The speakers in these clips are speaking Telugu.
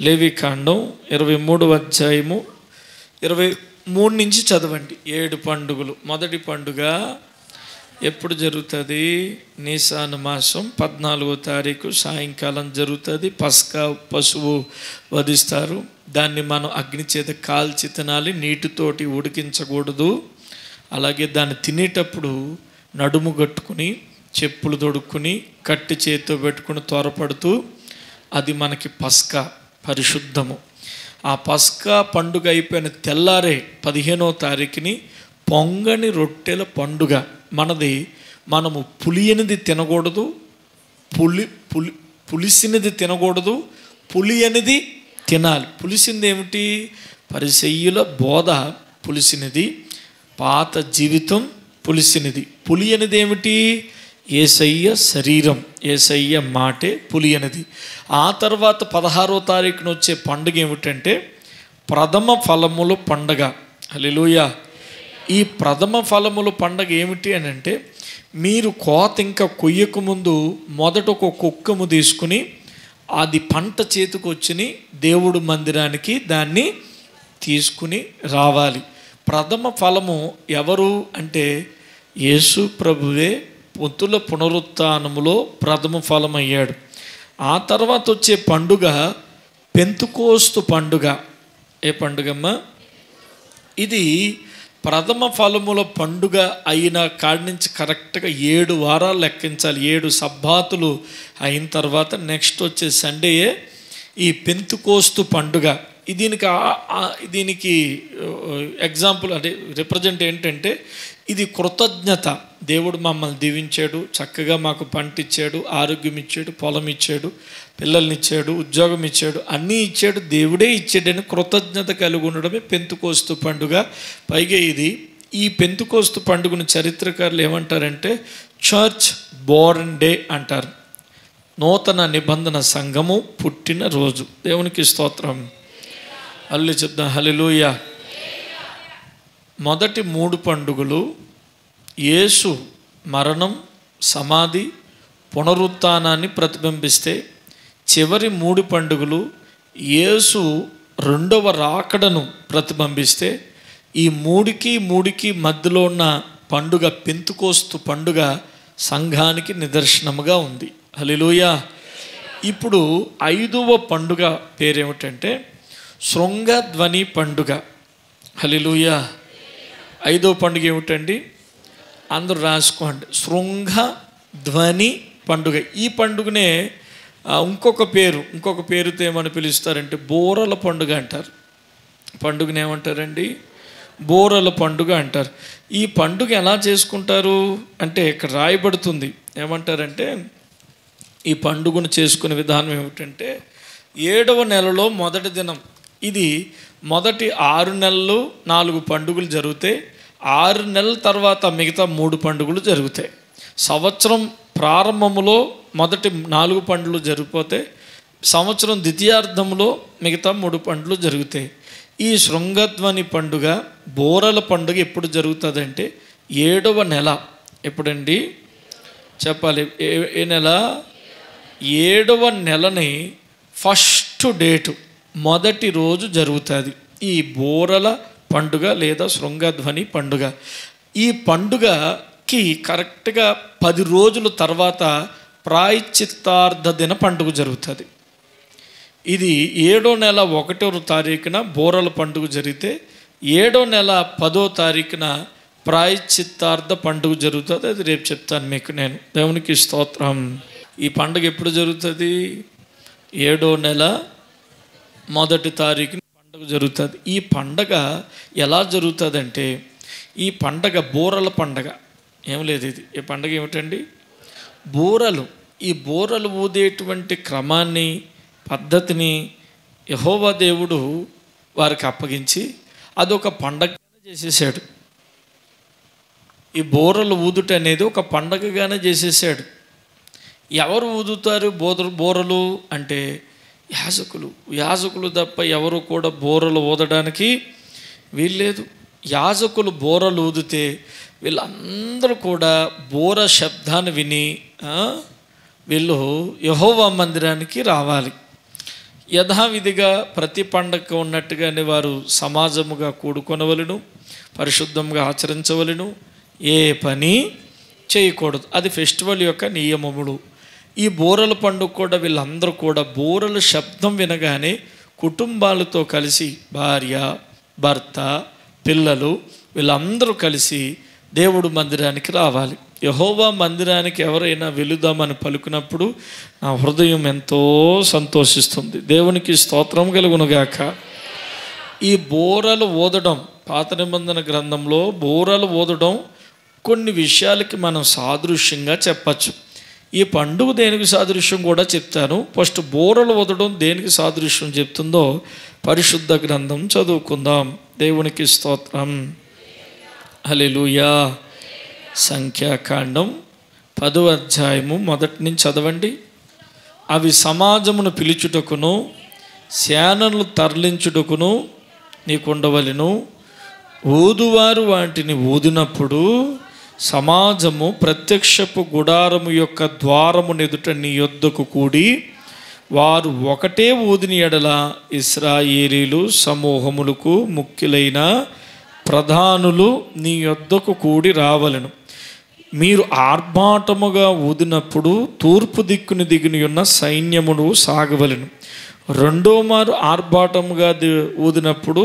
లేవికాండం 23వ అధ్యాయము 23 నుంచి చదవండి. 7 పండుగలు. మొదటి పండుగ ఎప్పుడు జరుగుతుంది? నీసాను మాసం 14వ తారీఖు సాయంకాలం జరుగుతుంది. పస్కా పశువు వధిస్తారు. దాన్ని మనం అగ్ని చేత కాల్చి తినాలి, నీటితోటి ఉడికించకూడదు. అలాగే దాన్ని తినేటప్పుడు నడుము కట్టుకుని చెప్పులు తొడుక్కుని కట్టి చేతితో పెట్టుకుని త్వరపడుతూ, అది మనకి పస్కా, పరిశుద్ధము. ఆ పస్కా పండుగ అయిపోయిన తెల్లారే 15వ తారీఖుని పొంగని రొట్టెల పండుగ మనది. మనము పులియనిది తినకూడదు, పులిసినది తినకూడదు, పులి అనేది తినాలి. పులిసింది ఏమిటి? పరిసయ్యుల బోధ పులిసినది, పాత జీవితం పులిసినది. పులి అనేది ఏమిటి? యేసయ్య శరీరం, యేసయ్య మాటే పులి అనేది. ఆ తర్వాత 16వ తారీఖున వచ్చే పండుగ ఏమిటంటే ప్రథమ ఫలముల పండుగ. హల్లెలూయా. ఈ ప్రథమ ఫలముల పండుగ ఏమిటి అని అంటే, మీరు కోత ఇంకా కొయ్యకు ముందు మొదట ఒక కుక్కము తీసుకుని అది పంట చేతికి వచ్చి దేవుడు మందిరానికి దాన్ని తీసుకుని రావాలి. ప్రథమ ఫలము ఎవరు అంటే యేసు ప్రభువే పొత్తుల పునరుత్థానములో ప్రథమ ఫలం అయ్యాడు. ఆ తర్వాత వచ్చే పండుగ పెంతుకోస్తు పండుగ. ఏ పండుగమ్మా? ఇది ప్రథమ ఫలముల పండుగ అయిన కాడి నుంచి కరెక్ట్గా 7 వారాలు లెక్కించాలి. 7 సబ్బాతులు అయిన తర్వాత నెక్స్ట్ వచ్చే సండేయే ఈ పెంతుకోస్తు పండుగ. దీనికి ఎగ్జాంపుల్ అంటే రిప్రజెంట్ ఏంటంటే, ఇది కృతజ్ఞత. దేవుడు మమ్మల్ని దీవించాడు, చక్కగా మాకు పంట ఇచ్చాడు, ఆరోగ్యం ఇచ్చాడు, పొలం ఇచ్చాడు, పిల్లల్ని ఇచ్చాడు, ఉద్యోగం ఇచ్చాడు, అన్నీ ఇచ్చాడు, దేవుడే ఇచ్చాడని కృతజ్ఞత కలిగి ఉండడమే పెంతుకోస్తు పండుగ. పైగా ఈ పెంతుకోస్తు పండుగను చరిత్రకారులు ఏమంటారంటే చర్చ్ బోర్న్ డే అంటారు. నూతన నిబంధన సంఘము పుట్టిన రోజు. దేవునికి స్తోత్రం. అల్లి చెప్దాం హల్లెలూయా. మొదటి 3 పండుగలు యేసు మరణం, సమాధి, పునరుత్థానాన్ని ప్రతిబింబిస్తే, చివరి 3 పండుగలు యేసు రెండవ రాకడను ప్రతిబింబిస్తే, ఈ మూడికి మధ్యలో ఉన్న పండుగ పెంతుకోస్తు పండుగ సంఘానికి నిదర్శనముగా ఉంది. హల్లెలూయా. ఇప్పుడు 5వ పండుగ పేరేమిటంటే శృంగధ్వని పండుగ. హల్లెలూయా. 5వ పండుగ ఏమిటండి? అందరూ రాసుకోండి. శృంగధ్వని పండుగ. ఈ పండుగనే ఇంకొక పేరుతో ఏమని పిలుస్తారంటే బోరల పండుగ అంటారు. పండుగను ఏమంటారండి? బోరల పండుగ అంటారు. ఈ పండుగ ఎలా చేసుకుంటారు అంటే ఇక్కడ రాయబడుతుంది. ఏమంటారంటే ఈ పండుగను చేసుకునే విధానం ఏమిటంటే 7వ నెలలో మొదటి దినం. ఇది మొదటి 6 నెలలు 4 పండుగలు జరుగుతాయి. 6 నెలల తర్వాత మిగతా 3 పండుగలు జరుగుతాయి. సంవత్సరం ప్రారంభంలో మొదటి 4 పండుగలు జరిగిపోతే సంవత్సరం ద్వితీయార్థంలో మిగతా 3 పండుగలు జరుగుతాయి. ఈ శృంగధ్వని పండుగ, బోరల పండుగ ఎప్పుడు జరుగుతుందంటే 7వ నెల. ఎప్పుడండి చెప్పాలి? ఏ నెల? 7వ నెలని ఫస్ట్ డేటు, మొదటి రోజు జరుగుతుంది ఈ బోరల పండుగ లేదా శృంగధ్వని పండుగ. ఈ పండుగకి కరెక్ట్గా 10 రోజుల తర్వాత ప్రాయశ్చిత్తార్థ దిన పండుగ జరుగుతుంది. ఇది 7వ నెల 1వ తారీఖున బోరల పండుగ జరిగితే 7వ నెల 10వ తారీఖున ప్రాయశ్చిత్తార్థ పండుగ జరుగుతుంది. అది రేపు చెప్తాను మీకు నేను. దేవునికి స్తోత్రం. ఈ పండుగ ఎప్పుడు జరుగుతుంది? 7వ నెల 1వ తారీఖున పండుగ జరుగుతుంది. ఈ పండగ ఎలా జరుగుతుందంటే, ఈ పండగ బోరల పండగ. ఏం లేదు, ఈ పండగ ఏమిటండి? బోరలు. ఈ బోరలు ఊదేటువంటి క్రమాన్ని, పద్ధతిని యెహోవా దేవుడు వారికి అప్పగించి అదొక పండగగానే చేసేసాడు. ఈ బోరలు ఊదుట అనేది ఒక పండగగానే చేసేసాడు. ఎవరు ఊదుతారు బోరలు అంటే యాజకులు తప్ప ఎవరు కూడా బోరలు ఊదడానికి వీల్లేదు. యాజకులు బోరలు ఊదితే వీళ్ళందరూ కూడా బోర శబ్దాన్ని విని వీళ్ళు యెహోవా మందిరానికి రావాలి. యథావిధిగా ప్రతి పండగ ఉన్నట్టుగానే వారు సమాజముగా కూడుకొనవలెను, పరిశుద్ధంగా ఆచరించవలెను, ఏ పని చేయకూడదు. అది ఫెస్టివల్ యొక్క నియమములు. ఈ బూరల పండుగ కూడా వీళ్ళందరూ కూడా బూరల శబ్దం వినగానే కుటుంబాలతో కలిసి భార్య, భర్త, పిల్లలు వీళ్ళందరూ కలిసి దేవుడు మందిరానికి రావాలి. యెహోవా మందిరానికి ఎవరైనా వెళుదామని పలుకున్నప్పుడు నా హృదయం ఎంతో సంతోషిస్తుంది. దేవునికి స్తోత్రం కలుగునుగాక. ఈ బూరలు ఊదడం, పాత నిబంధన గ్రంథంలో బూరలు ఊదడం కొన్ని విషయాలకి మనం సాదృశ్యంగా చెప్పచ్చు. ఈ పండుగ దేనికి సాదృశ్యం కూడా చెప్తాను. ఫస్ట్ బూరలు ఊదడం దేనికి సాదృశ్యం చెప్తుందో పరిశుద్ధ గ్రంథం చదువుకుందాం. దేవునికి స్తోత్రం. హల్లెలూయా. సంఖ్యాకాండం 10వ అధ్యాయము మొదటి నుంచి చదవండి. అవి సమాజమును పిలుచుటకును సేనలు తరలించుటకును నీకుండవలెను. ఊదువారు వాటిని ఊదినప్పుడు సమాజము ప్రత్యక్షపు గుడారము యొక్క ద్వారము ఎదుట నీ యొద్దకు కూడి వారు ఒకటే ఊదిని ఎడల ఇశ్రాయేలీలు సమూహములకు ముఖ్యులైన ప్రధానులు నీ యొద్దకు కూడి రావలెను. మీరు ఆర్భాటముగా ఊదినప్పుడు తూర్పు దిక్కుని దిగుని ఉన్న సైన్యమును సాగవలెను. రెండో మారు ఆర్భాటముగా ఊదినప్పుడు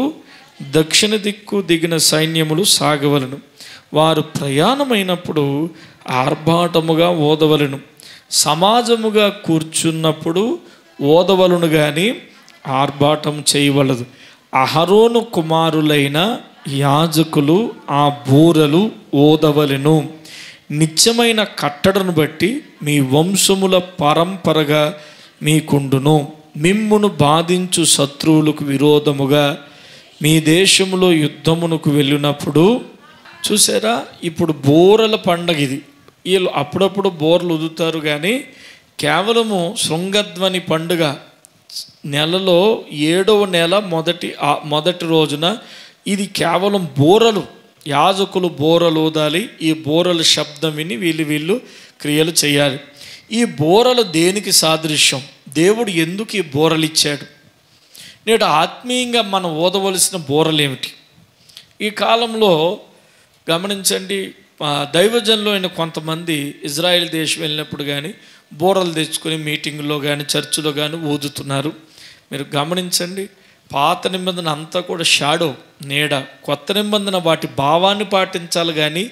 దక్షిణ దిక్కు దిగిన సైన్యములు సాగవలను. వారు ప్రయాణమైనప్పుడు ఆర్భాటముగా ఓదవలను. సమాజముగా కూర్చున్నప్పుడు ఓదవలను కానీ ఆర్భాటం చేయవలదు. అహరోను కుమారులైన యాజకులు ఆ బూరలు ఓదవలెను. నిత్యమైన కట్టడను బట్టి మీ వంశముల పరంపరగా మీకుండును. మిమ్మును బాధించు శత్రువులకు విరోధముగా మీ దేశంలో యుద్ధమునకు వెళ్ళినప్పుడు చూసారా. ఇప్పుడు బూరల పండగ ఇది. వీళ్ళు అప్పుడప్పుడు బోర్లు ఊదుతారు కానీ కేవలము శృంగధ్వని పండుగ నెలలో 7వ నెల మొదటి రోజున ఇది కేవలం బూరలు. యాజకులు బూరలు ఊదాలి. ఈ బూరల శబ్దం విని వీళ్ళు క్రియలు చేయాలి. ఈ బూరలు దేనికి సాదృశ్యం? దేవుడు ఎందుకు ఈ బూరలు ఇచ్చాడు? నేడు ఆత్మీయంగా మనం ఊదవలసిన బూరలు ఏమిటి? ఈ కాలంలో గమనించండి, దైవజనులు అయిన కొంతమంది ఇజ్రాయెల్ దేశం వెళ్ళినప్పుడు కానీ బూరలు తెచ్చుకొని మీటింగుల్లో కానీ చర్చిలో కానీ ఊదుతున్నారు. మీరు గమనించండి, పాత నిబంధన అంతా కూడా షాడో, నీడ. కొత్త నిబంధన వాటి భావాన్ని పాటించాలి కానీ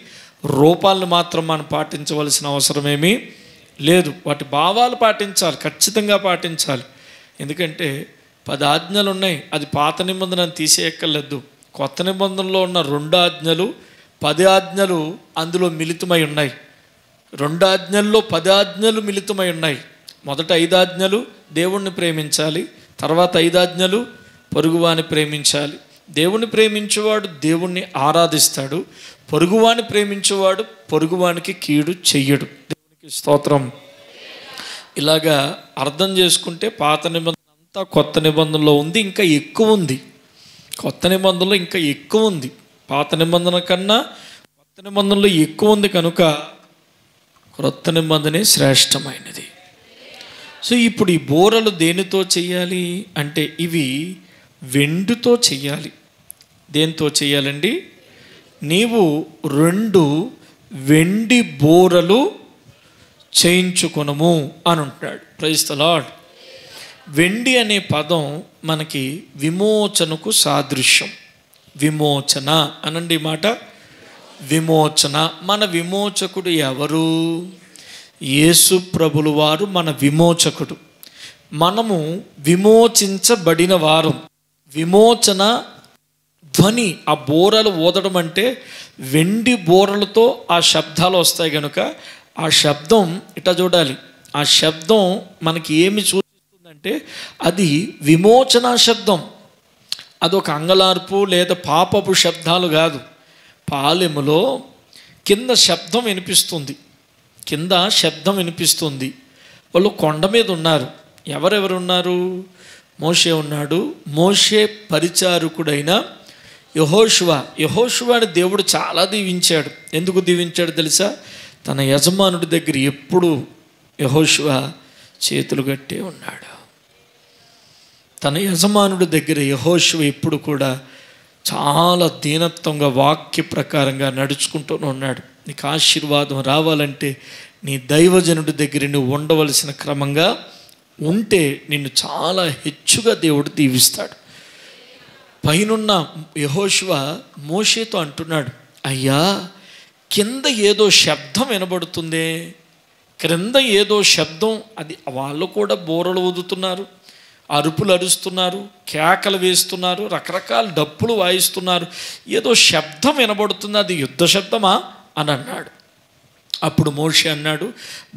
రూపాలను మాత్రం మనం పాటించవలసిన అవసరమేమీ లేదు. వాటి భావాలు పాటించాలి, ఖచ్చితంగా పాటించాలి. ఎందుకంటే 10 ఆజ్ఞలు ఉన్నాయి. అది పాత నిబంధనను తీసేయక్కర్లేదు. కొత్త నిబంధనలో ఉన్న 2 ఆజ్ఞలు 10 ఆజ్ఞలు అందులో మిళితమై ఉన్నాయి. 2 ఆజ్ఞల్లో 10 ఆజ్ఞలు మిళితమై ఉన్నాయి. మొదట 5 ఆజ్ఞలు దేవుణ్ణి ప్రేమించాలి, తర్వాత 5 ఆజ్ఞలు పొరుగువాని ప్రేమించాలి. దేవుణ్ణి ప్రేమించేవాడు దేవుణ్ణి ఆరాధిస్తాడు, పొరుగువాని ప్రేమించేవాడు పొరుగువానికి కీడు చెయ్యడు. దేవునికి స్తోత్రం. ఇలాగా అర్థం చేసుకుంటే పాత నిబంధన అంతా కొత్త నిబంధనలో ఉంది, ఇంకా ఎక్కువ ఉంది. కొత్త నిబంధనలో ఇంకా ఎక్కువ ఉంది. పాత నిబంధన కన్నా కొత్త నిబంధనలో ఎక్కువ ఉంది కనుక క్రొత్త నిబంధనే శ్రేష్టమైనది. సో ఇప్పుడు ఈ బూరలు దేనితో చెయ్యాలి అంటే ఇవి వెండితో చెయ్యాలి. దేంతో చెయ్యాలండి? నీవు 2 వెండి బూరలు చేయించుకొనుము అని అంటాడు. Praise the lord. వెండి అనే పదం మనకి విమోచనకు సాదృశ్యం. విమోచన అనండి మాట. విమోచన. మన విమోచకుడు ఎవరు? యేసు ప్రభులు వారు మన విమోచకుడు. మనము విమోచించబడిన వారం. విమోచన ధ్వని, ఆ బూరలు ఊదడం అంటే వెండి బూరలతో ఆ శబ్దాలు వస్తాయి కనుక ఆ శబ్దం ఇట్లా చూడాలి. ఆ శబ్దం మనకి ఏమి సూచిస్తుందంటే అది విమోచన శబ్దం. అదొక అంగలార్పు లేదా పాపపు శబ్దాలు కాదు. పాలెములో కింద శబ్దం వినిపిస్తుంది. కింద శబ్దం వినిపిస్తుంది. వాళ్ళు కొండ మీద ఉన్నారు. ఎవరెవరున్నారు? మోషే ఉన్నాడు. మోషే పరిచారకుడైన యెహోషువని దేవుడు చాలా దీవించాడు. ఎందుకు దీవించాడు తెలుసా? తన యజమానుడి దగ్గర ఎప్పుడు యెహోషువ చేతులు కట్టే ఉన్నాడు. తన యజమానుడి దగ్గర యెహోషువ ఎప్పుడు కూడా చాలా దీనత్వంగా వాక్య ప్రకారంగా నడుచుకుంటూ ఉన్నాడు. నీకు ఆశీర్వాదం రావాలంటే నీ దైవజనుడి దగ్గర నువ్వు ఉండవలసిన క్రమంగా ఉంటే నిన్ను చాలా హెచ్చుగా దేవుడు దీవిస్తాడు. పైనున్న యెహోషువ మోషేతో అంటున్నాడు, అయ్యా కింద ఏదో శబ్దం వినబడుతుందే, క్రింద ఏదో శబ్దం, అది వాళ్ళు కూడా బోరలు ఊదుతున్నారు, అరుపులు అరుస్తున్నారు, కేకలు వేస్తున్నారు, రకరకాల డప్పులు వాయిస్తున్నారు, ఏదో శబ్దం వినబడుతుంది, అది యుద్ధ శబ్దమా అని అన్నాడు. అప్పుడు మోషే అన్నాడు,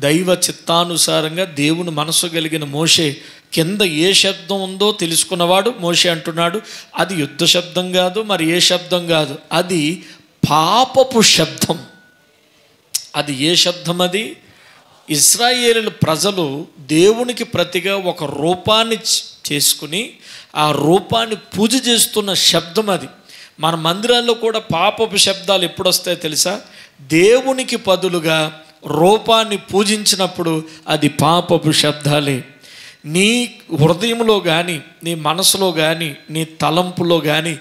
దైవ చిత్తానుసారంగా దేవుని మనసు కలిగిన మోషే కింద ఏ శబ్దం ఉందో తెలుసుకున్నవాడు మోషే అంటున్నాడు, అది యుద్ధ శబ్దం కాదు, మరి ఏ శబ్దం కాదు, అది పాపపు శబ్దం. అది ఏ శబ్దం? అది ఇశ్రాయేలు ప్రజలు దేవునికి ప్రతిగా ఒక రూపాన్ని చేసుకుని ఆ రూపాన్ని పూజ చేస్తున్న శబ్దం అది. మన మందిరాల్లో కూడా పాపపు శబ్దాలు ఎప్పుడు వస్తాయో తెలుసా? దేవునికి బదులుగా రూపాన్ని పూజించినప్పుడు అది పాపపు శబ్దాలే. నీ హృదయంలో కానీ, నీ మనసులో కానీ, నీ తలంపులో కానీ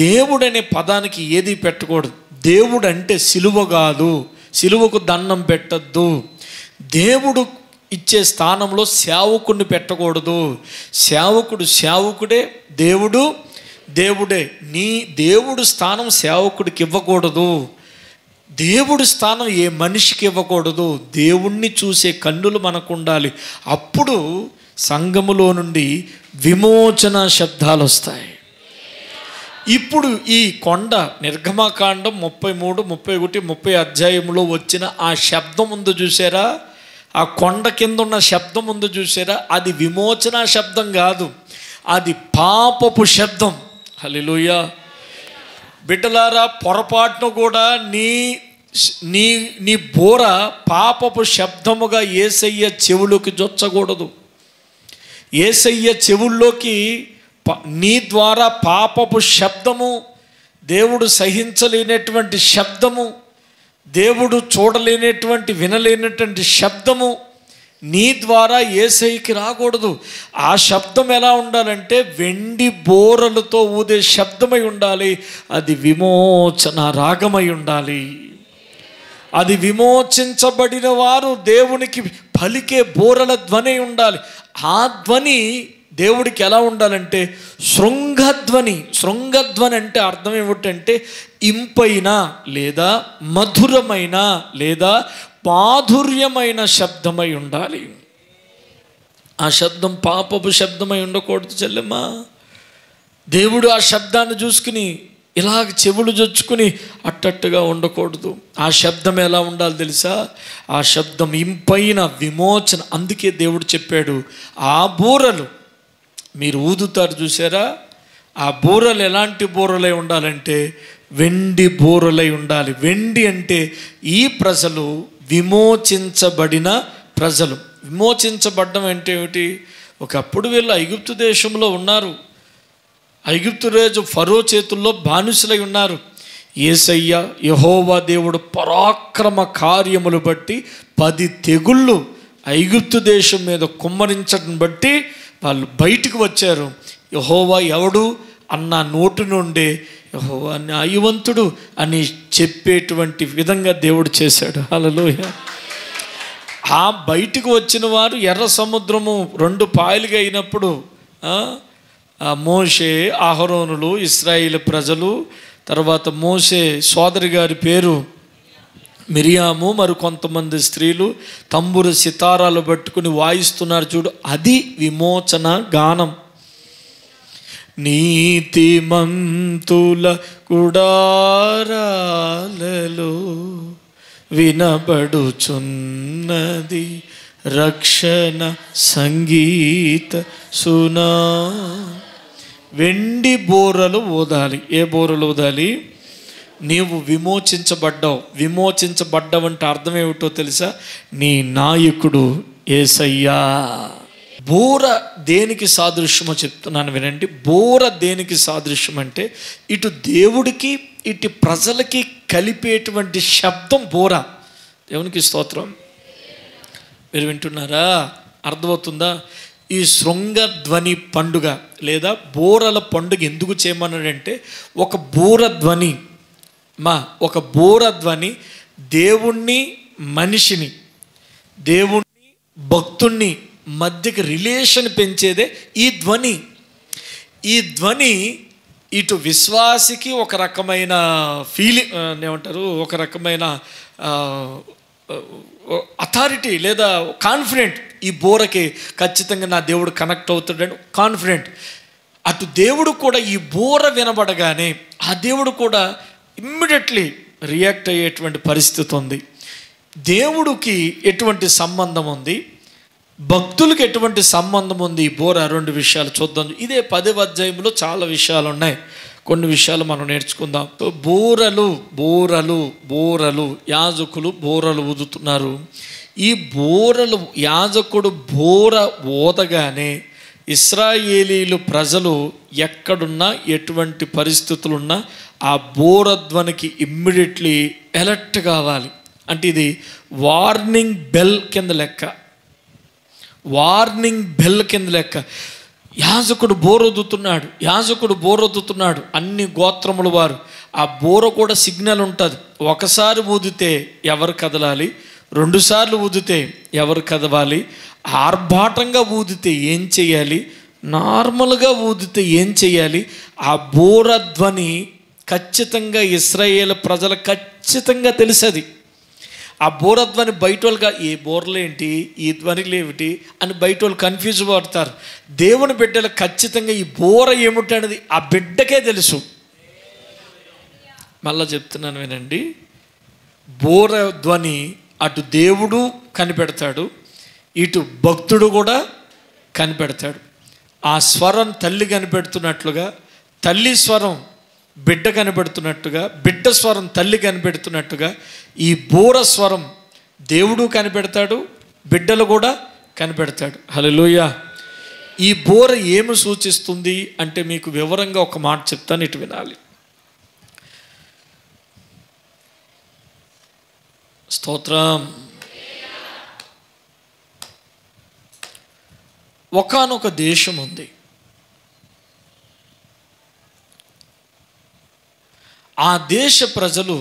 దేవుడనే పదానికి ఏది పెట్టకూడదు. దేవుడు అంటే సిలువ కాదు, సిలువకు దండం పెట్టద్దు. దేవుడు ఇచ్చే స్థానంలో సేవకుడిని పెట్టకూడదు. సేవకుడు సేవకుడే, దేవుడు దేవుడే. నీ దేవుడు స్థానం సేవకుడికి ఇవ్వకూడదు, దేవుడి స్థానం ఏ మనిషికి ఇవ్వకూడదు. దేవుణ్ణి చూసే కన్నులు మనకు ఉండాలి. అప్పుడు సంఘములో నుండి విమోచన శబ్దాలు వస్తాయి. ఇప్పుడు ఈ కొండ నిర్గమకాండం 33, 31, 30 అధ్యాయంలో వచ్చిన ఆ శబ్దం ముందు చూసారా? ఆ కొండ కింద ఉన్న శబ్దం ముందు చూసారా? అది విమోచన శబ్దం కాదు, అది పాపపు శబ్దం. హల్లెలూయా. బిడ్డలారా, పొరపాటును కూడా నీ నీ నీ బోర పాపపు శబ్దముగా యేసయ్య చెవులోకి జొచ్చకూడదు. యేసయ్య చెవుల్లోకి నీ ద్వారా పాపపు శబ్దము, దేవుడు సహించలేనటువంటి శబ్దము, దేవుడు చూడలేనటువంటి వినలేనటువంటి శబ్దము నీ ద్వారా యేసయ్యకి రాకూడదు. ఆ శబ్దం ఎలా ఉండాలంటే వెండి బోరలతో ఊదే శబ్దమై ఉండాలి. అది విమోచన రాగమై ఉండాలి. అది విమోచించబడిన వారు దేవునికి పలికే బోరల ధ్వని ఉండాలి. ఆ ధ్వని దేవుడికి ఎలా ఉండాలంటే శృంగధ్వని. శృంగధ్వని అంటే అర్థం ఏమిటంటే ఇంపైన లేదా మధురమైన లేదా మాధుర్యమైన శబ్దమై ఉండాలి. ఆ శబ్దం పాపపు శబ్దమై ఉండకూడదు చెల్లెమ్మా. దేవుడు ఆ శబ్దాన్ని చూసుకుని ఇలాగ చెవులు జొచ్చుకుని అట్టట్టుగా ఉండకూడదు. ఆ శబ్దం ఎలా ఉండాలి తెలుసా? ఆ శబ్దం ఇంపైన విమోచన. అందుకే దేవుడు చెప్పాడు, ఆ బూరలు మీరు ఊదుతారు చూసారా, ఆ బూరలు ఎలాంటి బూరలై ఉండాలంటే వెండి బూరలై ఉండాలి. వెండి అంటే ఈ ప్రజలు విమోచించబడిన ప్రజలు. విమోచించబడ్డం అంటే ఏమిటి? ఒకప్పుడు వీళ్ళు ఐగుప్తు దేశంలో ఉన్నారు. ఐగుప్తు రాజు ఫరో చేతుల్లో బానిసలై ఉన్నారు. యేసయ్య యెహోవా దేవుడు పరాక్రమ కార్యములు బట్టి 10 తెగుళ్ళు ఐగుప్తు దేశం మీద కుమ్మరించడం బట్టి వాళ్ళు బయటికి వచ్చారు. యెహోవా ఎవడు అన్న నోటి నుండే యెహోవా న్యాయవంతుడు అని చెప్పేటువంటి విధంగా దేవుడు చేశాడు. హల్లెలూయా. ఆ బయటికి వచ్చిన వారు ఎర్ర సముద్రము 2 పాయలుగా అయినప్పుడు మోషే, అహరోనులు, ఇశ్రాయేలు ప్రజలు, తర్వాత మోషే సోదరి గారి పేరు మిరియాము, మరి కొంతమంది స్త్రీలు తంబురు సితారాలు పట్టుకుని వాయిస్తున్నారు చూడు, అది విమోచన గానం. నీతిమంతుల గుడారాలలో వినబడుచున్నది రక్షణ సంగీత సునా. వెండి బోరలు ఊదాలి. ఏ బోరలు ఊదాలి? నీవు విమోచించబడ్డావు. విమోచించబడ్డావంటే అర్థం ఏమిటో తెలుసా? నీ నాయకుడు యేసయ్యా. బోర దేనికి సాదృశ్యమో చెప్తున్నాను వినండి. బోర దేనికి సాదృశ్యం అంటే ఇటు దేవుడికి ఇటు ప్రజలకి కలిపేటువంటి శబ్దం బోర. దేవునికి స్తోత్రం. మీరు వింటున్నారా? అర్థమవుతుందా? ఈ శృంగధ్వని పండుగ లేదా బూరల పండుగ ఎందుకు చేయమన్నాడంటే ఒక బూరధ్వని ఒక బూరధ్వని దేవుణ్ణి మనిషిని, దేవుణ్ణి భక్తుణ్ణి మధ్యకి రిలేషన్ పెంచేదే ఈ ధ్వని. ఈ ధ్వని ఇటు విశ్వాసికి ఒక రకమైన ఫీలింగ్ ఏమంటారు, ఒక రకమైన అథారిటీ లేదా కాన్ఫిడెంట్. ఈ బోరకి ఖచ్చితంగా నా దేవుడు కనెక్ట్ అవుతాడని కాన్ఫిడెంట్. అటు దేవుడు కూడా ఈ బోర వినబడగానే ఆ దేవుడు కూడా ఇమ్మీడియట్లీ రియాక్ట్ అయ్యేటువంటి పరిస్థితి ఉంది. దేవుడికి ఎటువంటి సంబంధం ఉంది, భక్తులకు ఎటువంటి సంబంధం ఉంది, ఈ బోర 2 విషయాలు చూద్దాం. ఇదే 10వ అధ్యాయంలో చాలా విషయాలు ఉన్నాయి, కొన్ని విషయాలు మనం నేర్చుకుందాం. బూరలు బూరలు బూరలు యాజకులు బూరలు ఊదుతున్నారు. ఈ బూరలు యాజకుడు బూర ఊదగానే ఇశ్రాయేలీలు ప్రజలు ఎక్కడున్నా ఎటువంటి పరిస్థితులున్నా ఆ బూరధ్వనికి ఇమ్మీడియట్లీ అలర్ట్ కావాలి. అంటే ఇది వార్నింగ్ బెల్ కింద లెక్క, వార్నింగ్ బెల్ కింద లెక్క. యాజకుడు బోరొద్దుతున్నాడు. అన్ని గోత్రముల వారు ఆ బోర కూడా సిగ్నల్ ఉంటుంది. ఒకసారి ఊదితే ఎవరు కదలాలి, 2 సార్లు ఊదితే ఎవరు కదవాలి, ఆర్భాటంగా ఊదితే ఏం చేయాలి, నార్మల్గా ఊదితే ఏం చేయాలి. ఆ బోరధ్వని ఖచ్చితంగా ఇశ్రాయేలు ప్రజలు ఖచ్చితంగా తెలుసది. ఆ బోరధ్వని బయట వాళ్ళుగా ఏ బోర్లేంటి, ఈ ధ్వనిలు ఏమిటి అని బయట వాళ్ళు కన్ఫ్యూజ్ పడతారు. దేవుని బిడ్డలకు ఖచ్చితంగా ఈ బోర ఏమిటనేది ఆ బిడ్డకే తెలుసు. మళ్ళా చెప్తున్నాను వినండి, బోర ధ్వని అటు దేవుడు కనిపెడతాడు, ఇటు భక్తుడు కూడా కనిపెడతాడు. ఆ స్వరం తల్లి కనిపెడుతున్నట్లుగా, తల్లి స్వరం బిడ్డ కనిపెడుతున్నట్టుగా, బిడ్డ స్వరం తల్లి కనిపెడుతున్నట్టుగా ఈ బోర స్వరం దేవుడు కనిపెడతాడు, బిడ్డలు కూడా కనిపెడతాడు. హల్లెలూయా. ఈ బోర ఏమి సూచిస్తుంది అంటే మీకు వివరంగా ఒక మాట చెప్తాను, ఇటు వినాలి. స్తోత్రం. ఒకానొక దేశం ఉంది. ఆ దేశ ప్రజలు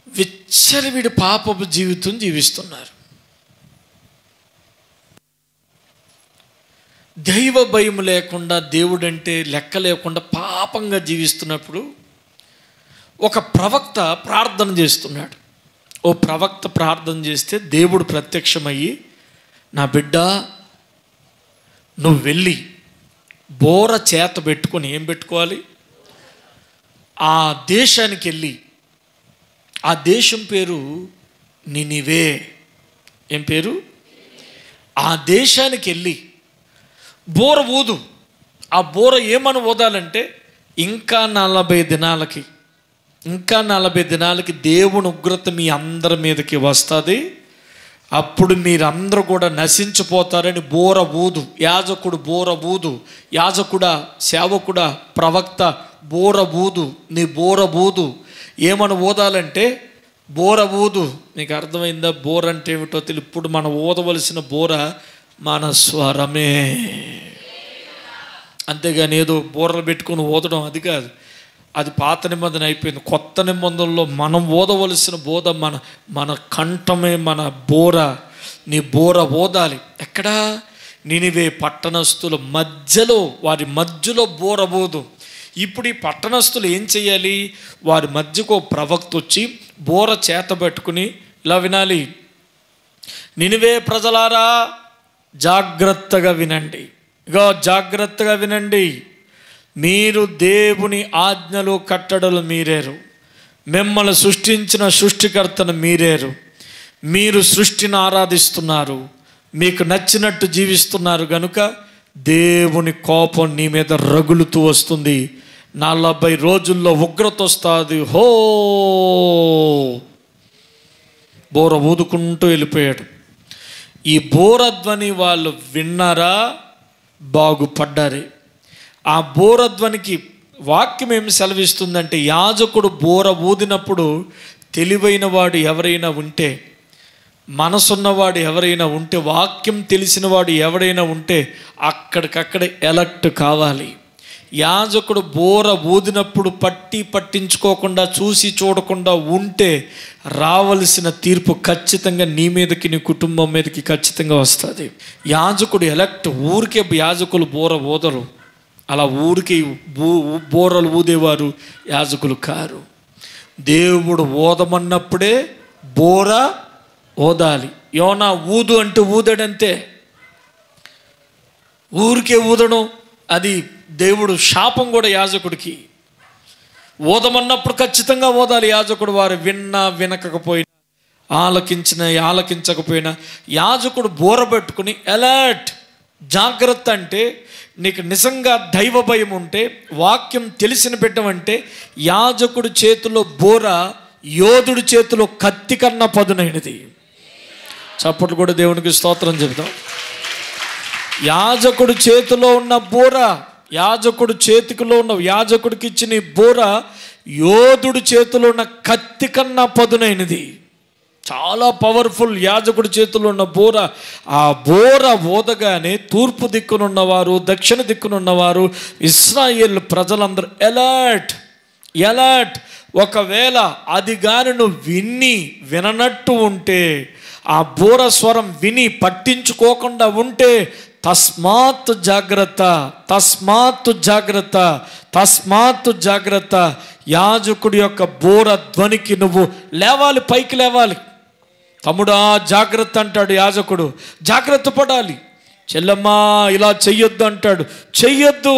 విచ్చలవిడి పాపపు జీవితం జీవిస్తున్నారు. దైవ భయం లేకుండా, దేవుడంటే లెక్క లేకుండా పాపంగా జీవిస్తున్నప్పుడు ఒక ప్రవక్త ప్రార్థన చేస్తున్నాడు. ఓ ప్రవక్త ప్రార్థన చేస్తే దేవుడు ప్రత్యక్షమయ్యి, నా బిడ్డ నువ్వు వెళ్ళి బోర చేత పెట్టుకొని, ఏం పెట్టుకోవాలి, ఆ దేశానికి వెళ్ళి, ఆ దేశం పేరు నినివే. ఏం పేరు? ఆ దేశానికి వెళ్ళి బోర ఊదు. ఆ బోర ఏమని ఊదాలంటే ఇంకా 40 దినాలకి దేవుని ఉగ్రత మీ అందరి మీదకి వస్తుంది, అప్పుడు మీరందరూ కూడా నశించిపోతారని బోర ఊదు. యాజకుడు బోర ఊదు, యాజకుడా, సేవకుడా, ప్రవక్త బోర ఊదు, నీ బోర ఊదు. ఏమని ఊదాలంటే బోర ఊదు. నీకు అర్థమైందా బోర అంటే ఏమిటో తెలియదు. ఇప్పుడు మనం ఊదవలసిన బోర మన స్వరమే, అంతేగాని ఏదో బోరలు పెట్టుకుని ఊదడం అది కాదు. అది పాత నిబంధన అయిపోయింది. కొత్త నిబంధనలో మనం ఓదవలసిన బోధ మన కంఠమే మన బోర. నీ బోర ఓదాలి. ఎక్కడా? నినివే పట్టణస్థుల మధ్యలో, వారి మధ్యలో బోర బోదు. ఇప్పుడు ఈ పట్టణస్థులు ఏం చేయాలి? వారి మధ్యకు ప్రవక్త వచ్చి బోర చేత పెట్టుకుని ఇలా వినాలి, నినివే ప్రజలారా జాగ్రత్తగా వినండి, ఇగో జాగ్రత్తగా వినండి, మీరు దేవుని ఆజ్ఞలు కట్టడలు మీరేరు, మిమ్మల్ని సృష్టించిన సృష్టికర్తను మీరేరు, మీరు సృష్టిని ఆరాధిస్తున్నారు, మీకు నచ్చినట్టు జీవిస్తున్నారు కనుక దేవుని కోపం నీ మీద రగులుతూ వస్తుంది. 40 రోజుల్లో ఉగ్రత వస్తుంది. హో బోర ఊదుకుంటూ వెళ్ళిపోయాడు. ఈ బోరధ్వని వాళ్ళు విన్నారా? బాగుపడ్డారే. ఆ బోరధ్వనికి వాక్యం ఏమి మనసున్నవాడు ఎవరైనా ఉంటే, వాక్యం తెలిసిన వాడు ఎవరైనా ఉంటే అక్కడికక్కడే ఎలక్ట్ కావాలి. యాజకుడు బోర ఊదినప్పుడు పట్టించుకోకుండా, చూసి చూడకుండా ఉంటే రావలసిన తీర్పు ఖచ్చితంగా నీ మీదకి, నీ కుటుంబం మీదకి ఖచ్చితంగా వస్తుంది. యాజకుడు ఎలక్ట్. ఊరికే యాజకులు బోర ఊదరు. అలా ఊరికి బోరలు ఊదేవారు యాజకులు కారు. దేవుడు ఊదమన్నప్పుడే బోర ఊదాలి. యోనా ఊదు అంటే ఊదడంతే. ఊరికే ఊదడం అది దేవుడు శాపం కూడా యాజకుడికి. ఊదమన్నప్పుడు ఖచ్చితంగా ఊదాలి యాజకుడు. వారు విన్నా వినకపోయినా, ఆలకించకపోయినా యాజకుడు బోర పెట్టుకుని అలర్ట్, జాగ్రత్త. అంటే నీకు నిజంగా దైవ భయం ఉంటే, వాక్యం తెలిసిన పెట్టమంటే యాజకుడి చేతిలో బోర యోధుడి చేతిలో కత్తి కన్నా పదునైనది. చప్పట్లు కూడా దేవునికి స్తోత్రం చెబుతాం. యాజకుడి చేతిలో ఉన్న బోర, యాజకుడి చేతికిలో ఉన్న, యాజకుడికి ఇచ్చిన బోర యోధుడి చేతిలో ఉన్న కత్తి కన్నా పదునైనది. చాలా పవర్ఫుల్ యాజకుడి చేతిలో ఉన్న బోర. ఆ బోర ఊదగానే తూర్పు దిక్కునున్నవారు, దక్షిణ దిక్కునున్నవారు, ఇశ్రాయేలు ప్రజలందరూ ఎలర్ట్. ఒకవేళ అది గాని నువ్వు విననట్టు ఉంటే, ఆ బోర స్వరం విని పట్టించుకోకుండా ఉంటే తస్మాత్ జాగ్రత్త. యాజకుడి యొక్క బోర ధ్వనికి నువ్వు లేవాలి, పైకి లేవాలి. తమ్ముడా జాగ్రత్త అంటాడు యాజకుడు, జాగ్రత్త పడాలి. చెల్లమ్మా ఇలా చెయ్యొద్దు అంటాడు, చెయ్యొద్దు.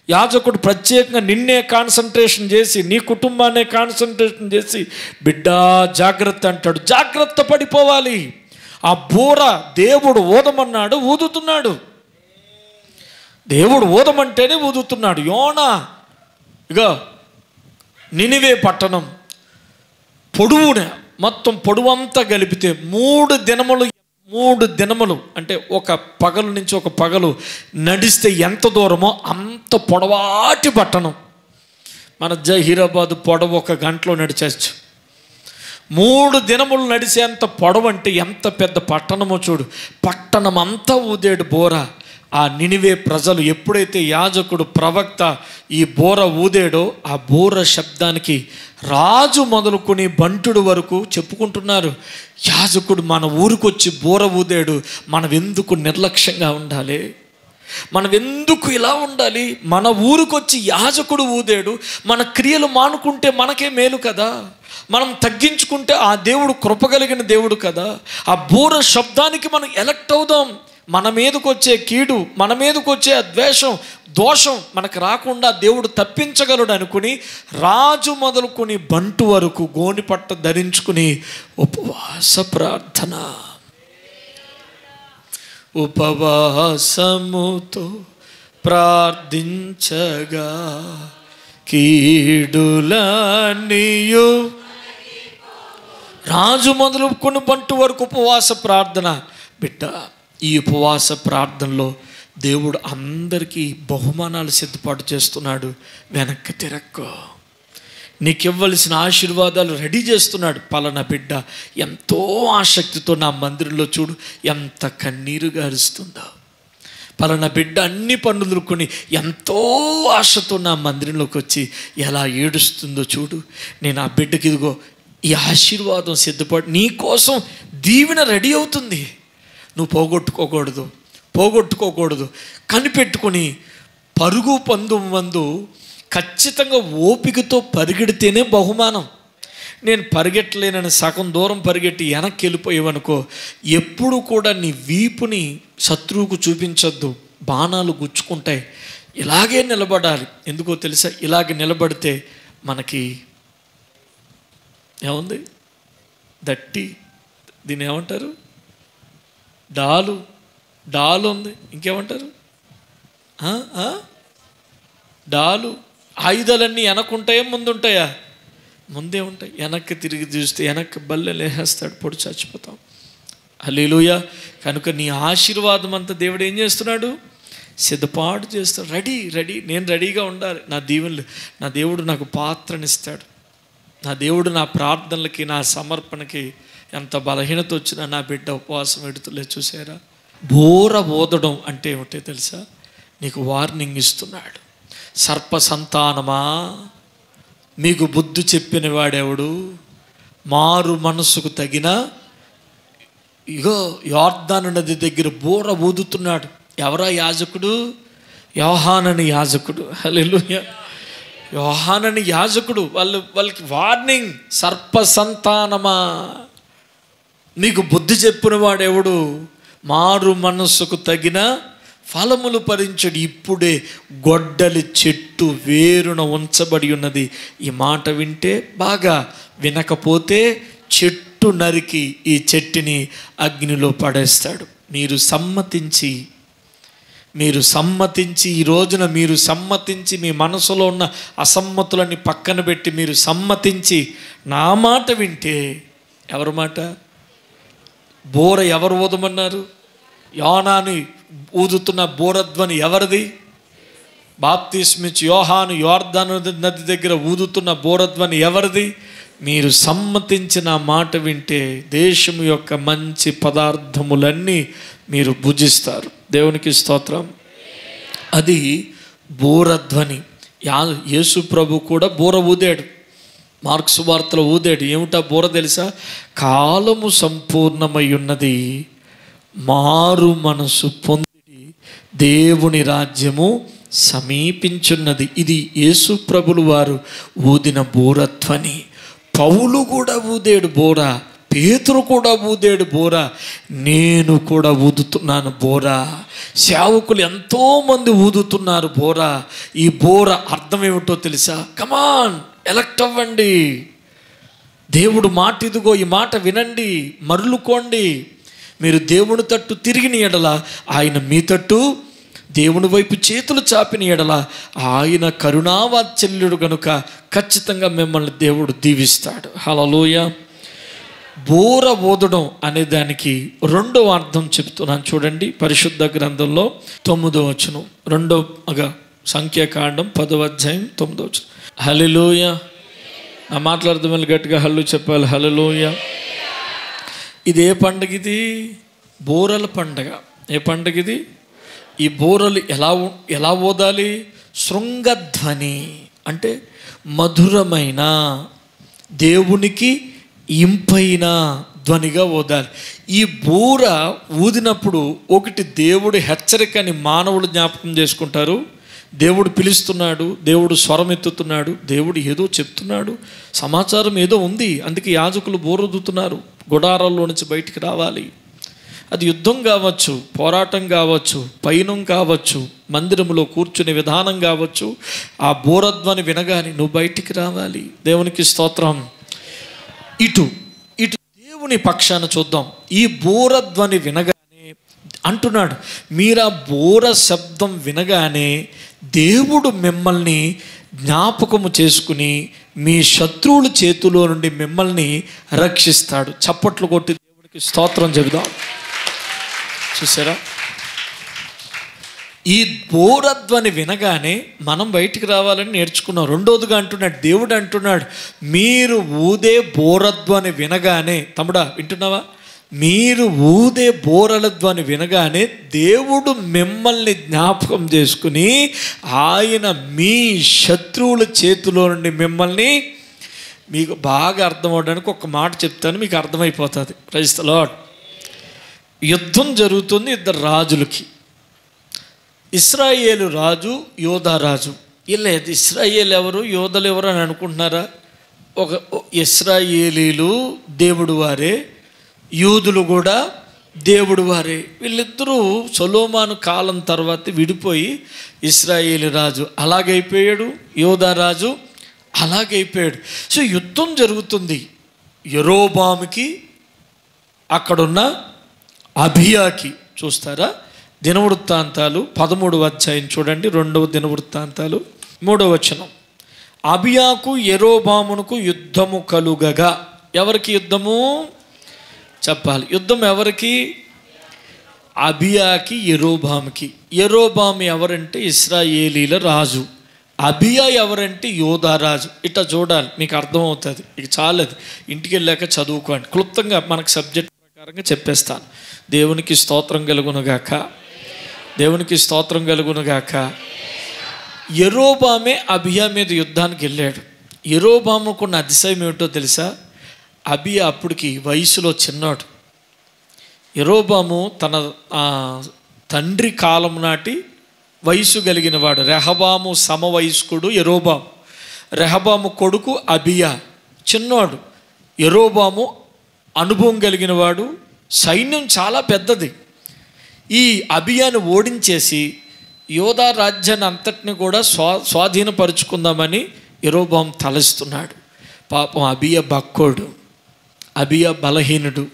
యాజకుడు ప్రత్యేకంగా నిన్నే కాన్సన్ట్రేషన్ చేసి, నీ కుటుంబాన్నే కాన్సన్ట్రేషన్ చేసి, బిడ్డా జాగ్రత్త అంటాడు. జాగ్రత్త పడిపోవాలి. ఆ బోర దేవుడు ఊదమన్నాడు, ఊదుతున్నాడు. దేవుడు ఊదమంటేనే ఊదుతున్నాడు. యోనా ఇక నినివే పట్టణం మొత్తం పొడవంతా కలిపితే 3 దినములు అంటే ఒక పగలు నుంచి ఒక పగలు నడిస్తే ఎంత దూరమో అంత పొడవాటి పట్టణం. మన జహీరాబాద్ పొడవు 1 గంటలో నడిచేచ్చు. 3 దినములు నడిచేంత పొడవు అంటే ఎంత పెద్ద పట్టణమో చూడు. పట్టణం అంతా ఊదేడు బోర. ఆ నినివే ప్రజలు ఎప్పుడైతే యాజకుడు ప్రవక్త ఈ బోర ఊదేడో, ఆ బోర శబ్దానికి రాజు మొదలుకొని బంటుడు వరకు చెప్పుకుంటున్నారు, యాజకుడు మన ఊరికొచ్చి బోర ఊదాడు, మనం ఎందుకు నిర్లక్ష్యంగా ఉండాలి, మనం ఎందుకు ఇలా ఉండాలి, మన ఊరికొచ్చి యాజకుడు ఊదాడు, మన క్రియలు మానుకుంటే మనకే మేలు కదా, మనం తగ్గించుకుంటే ఆ దేవుడు కృపగలిగిన దేవుడు కదా. ఆ బోర శబ్దానికి మనం ఎలక్ట్ అవుదాం. మన మీదకు వచ్చే కీడు, మన మీదకు వచ్చే ద్వేషం, దోషం మనకు రాకుండా దేవుడు తప్పించగలడు అనుకుని రాజు మొదలుకొని బంటు వరకు గోనిపట్ట ధరించుకుని ఉపవాసముతో ప్రార్థించగా కీడులన్నీయు. రాజు మొదలుకొని బంటు వరకు ఉపవాస ప్రార్థన. బిడ్డ, ఈ ఉపవాస ప్రార్థనలో దేవుడు అందరికీ బహుమానాలు సిద్ధపాటు చేస్తున్నాడు. వెనక్కి తిరక్కో, నీకు ఇవ్వవలసిన ఆశీర్వాదాలు రెడీ చేస్తున్నాడు. పలానా బిడ్డ ఎంతో ఆసక్తితో నా మందిరంలో చూడు ఎంత కన్నీరు గారుస్తుందో. పలానా బిడ్డ అన్ని పనులు కొని ఎంతో ఆశతో నా మందిరంలోకి వచ్చి ఎలా ఏడుస్తుందో చూడు. నేను ఆ బిడ్డకి ఇదిగో ఈ ఆశీర్వాదం సిద్ధపాటు, నీ కోసం దీవెన రెడీ అవుతుంది. నువ్వు పోగొట్టుకోకూడదు. కనిపెట్టుకొని పరుగు మందు ఖచ్చితంగా ఓపికతో పరిగెడితేనే బహుమానం. నేను పరిగెట్టలేనని సగం దూరం పరిగెట్టి వెనక్కి వెళ్ళిపోయావనుకో, ఎప్పుడు కూడా నీ వీపుని శత్రువుకు చూపించొద్దు, బాణాలు గుచ్చుకుంటాయి. ఇలాగే నిలబడాలి. ఎందుకో తెలుసా? ఇలాగే నిలబడితే మనకి ఏముంది, దట్టి, దీన్ని ఏమంటారు, డాలు ఉంది. ఇంకేమంటారు, డాలు. ఆయుధాలన్నీ వెనకుంటాయా ముందుంటాయా? ముందే ఉంటాయి. వెనక్కి తిరిగి చూస్తే వెనక్కి బల్లె లేసేస్తాడు, పొడి చచ్చిపోతాం. హల్లెలూయా. కనుక నీ ఆశీర్వాదం అంతా దేవుడు ఏం చేస్తున్నాడు? సిద్ధపాటు చేస్తాడు. రెడీ. నేను రెడీగా ఉండాలి. నా దేవుడు నాకు పాత్రనిస్తాడు. నా దేవుడు నా ప్రార్థనలకి, నా సమర్పణకి ఎంత బలహీనత వచ్చినా నా బిడ్డ ఉపవాసం ఎడుతులే. చూసారా? బోర ఊదడం అంటే ఏమిటో తెలుసా? నీకు వార్నింగ్ ఇస్తున్నాడు. సర్ప సంతానమా, మీకు బుద్ధి చెప్పిన వాడెవడు? మారు మనసుకు తగిన, ఇగో యోర్దాను నది దగ్గర బోర ఊదుతున్నాడు. ఎవరా యాజకుడు? యోహానని యాజకుడు. హల్లెలూయా. యోహానని యాజకుడు. వాళ్ళకి వార్నింగ్, సర్ప సంతానమా, నీకు బుద్ధి చెప్పిన వాడెవడు? మారు మనస్సుకు తగిన ఫలములు భరించడు. ఇప్పుడే గొడ్డలి చెట్టు వేరున ఉంచబడి ఉన్నది. ఈ మాట వింటే బాగా, వినకపోతే చెట్టు నరికి ఈ చెట్టుని అగ్నిలో పడేస్తాడు. మీరు సమ్మతించి ఈ రోజున మీరు సమ్మతించి, మీ మనసులో ఉన్న అసమ్మతులని పక్కన పెట్టి మీరు సమ్మతించి నా మాట వింటే, ఎవరి మాట? బోర ఎవరు ఊదమన్నారు? యోనాని ఊదుతున్న బోరధ్వని ఎవరిది? బాప్తిస్మిచ్చి యోహాను యోర్దాను నది దగ్గర ఊదుతున్న బోరధ్వని ఎవరిది? మీరు సమ్మతించిన మాట వింటే దేశం యొక్క మంచి పదార్థములన్నీ మీరు భుజిస్తారు. దేవునికి స్తోత్రం. అది బోరధ్వని. యేసు ప్రభు కూడా బోర ఊదాడు. మార్కు సువార్తలో ఊదాడు. ఏమిటా బోర తెలుసా? కాలము సంపూర్ణమై ఉన్నది, మారు మనసు పొంది దేవుని రాజ్యము సమీపించున్నది. ఇది యేసు ప్రభులు వారు ఊదిన బోరధ్వని. పౌలు కూడా ఊదాడు బోర, పేతురు కూడా ఊదాడు బోర, నేను కూడా ఊదుతున్నాను బోర, సేవకులు ఎంతోమంది ఊదుతున్నారు బోర. ఈ బోర అర్థం ఏమిటో తెలుసా? కమాన్, ఎలక్ట్ అవ్వండి. దేవుడు మాట ఇదిగో, ఈ మాట వినండి, మరలుకోండి. మీరు దేవుని తట్టు తిరిగిన ఎడల ఆయన మీ తట్టు, దేవుని వైపు చేతులు చాపిన ఎడల ఆయన కరుణావాత్సల్యుడు గనుక ఖచ్చితంగా మిమ్మల్ని దేవుడు దీవిస్తాడు. హల్లెలూయా. బోర ఊదడం అనే దానికి రెండవ అర్థం చెప్తున్నాను చూడండి. పరిశుద్ధ గ్రంథంలో 9వ వచనం, సంఖ్యాకాండం 10వ అధ్యాయం 9వ వచనం. హల్లెలూయా. నా మాట్లాడదాం గట్టిగా హల్లు చెప్పాలి. హల్లెలూయా. ఇది ఏ పండుగ? ఇది బోరల పండుగ. ఏ పండుగ ఇది? ఈ బోరలు ఎలా ఊదాలి? శృంగధ్వని అంటే మధురమైన, దేవునికి ఇంపైన ధ్వనిగా ఊదాలి. ఈ బోర ఊదినప్పుడు ఒకటి దేవుడి హెచ్చరికని మానవుడు జ్ఞాపకం చేసుకుంటారు. దేవుడు పిలుస్తున్నాడు, దేవుడు స్వరం ఎత్తుతున్నాడు, దేవుడు ఏదో చెప్తున్నాడు, సమాచారం ఏదో ఉంది. అందుకే యాజకులు బోరూదుతున్నారు. గుడారాల్లో నుంచి బయటికి రావాలి. అది యుద్ధం కావచ్చు, పోరాటం కావచ్చు, పయనం కావచ్చు, మందిరంలో కూర్చునే విధానం కావచ్చు. ఆ బోరధ్వని వినగానే నువ్వు బయటికి రావాలి. దేవునికి స్తోత్రం. ఇటు దేవుని పక్షాన చూద్దాం. ఈ బోరధ్వని వినగానే అంటున్నాడు, మీరు ఆ బోర శబ్దం వినగానే దేవుడు మిమ్మల్ని జ్ఞాపకము చేసుకుని మీ శత్రువుల చేతిలో నుండి మిమ్మల్ని రక్షిస్తాడు. చప్పట్లు కొట్టి దేవునికి స్తోత్రం చెబుదాం. చూసారా? ఈ బోరధ్వని వినగానే మనం బయటికి రావాలని నేర్చుకున్నాం. రెండోదిగా అంటున్నాడు, దేవుడు అంటున్నాడు, మీరు ఊదే బోరధ్వని వినగానే, తమ్ముడా వింటున్నావా? మీరు ఊదే బోరల ధ్వని వినగానే దేవుడు మిమ్మల్ని జ్ఞాపకం చేసుకుని ఆయన మీ శత్రువుల చేతిలో నుండి మిమ్మల్ని, మీకు బాగా అర్థం అవడానికి ఒక మాట చెప్తాను, మీకు అర్థమైపోతుంది. Praise the lord. యుద్ధం జరుగుతుంది ఇద్దరు రాజులకి. ఇశ్రాయేలు రాజు, యోధా రాజు. లేదు, ఇశ్రాయేలు ఎవరు, యోధలు ఎవరు అని అనుకుంటున్నారా? ఒక ఇశ్రాయేలీలు దేవుడు వారే, యూదులు కూడా దేవుడు వారే. వీళ్ళిద్దరూ సొలొమోను కాలం తర్వాత విడిపోయి ఇశ్రాయేలు రాజు అలాగైపోయాడు, యోధా రాజు అలాగైపోయాడు. సో యుద్ధం జరుగుతుంది. యెరోబాముకి అక్కడున్న అబియాకి. చూస్తారా? దినవృత్తాంతాలు 13వ అధ్యాయం చూడండి. 2వ దినవృత్తాంతాలు 3వ వచనం. అబియాకు యెరోబామునకు యుద్ధము కలుగగా. ఎవరికి యుద్ధము చెప్పాలి? యుద్ధం ఎవరికి? అబియాకి, యెరోబాముకి. యెరోబాము ఎవరంటే ఇశ్రాయేలీల రాజు. అబియా ఎవరంటే యోధారాజు. ఇట్లా చూడాలి, మీకు అర్థమవుతుంది. ఇక చాలది, ఇంటికి వెళ్ళాక చదువుకోండి. క్లుప్తంగా మనకు సబ్జెక్ట్ ప్రకారంగా చెప్పేస్తాను. దేవునికి స్తోత్రం కలుగునుగాక, దేవునికి స్తోత్రం కలుగునుగాక. యెరోబామే అబియా మీద యుద్ధానికి వెళ్ళాడు. యెరోబాముకున్న అతిశయం ఏమిటో తెలుసా? అబియా అప్పటికి వయసులో చిన్నాడు. యెరోబాము తన తండ్రి కాలం నాటి వయసు కలిగిన వాడు. రెహబాము సమవయస్కుడు యెరోబాము. రెహబాము కొడుకు అబియా చిన్నవాడు. యెరోబాము అనుభవం కలిగిన వాడు. సైన్యం చాలా పెద్దది. ఈ అబియాను ఓడించేసి యోధా రాజ్యాన్ని అంతటిని కూడా స్వాధీనపరుచుకుందామని యెరోబాము తలస్తున్నాడు. పాపం అబియా బక్కోడు, అబియా బలహీనుడు,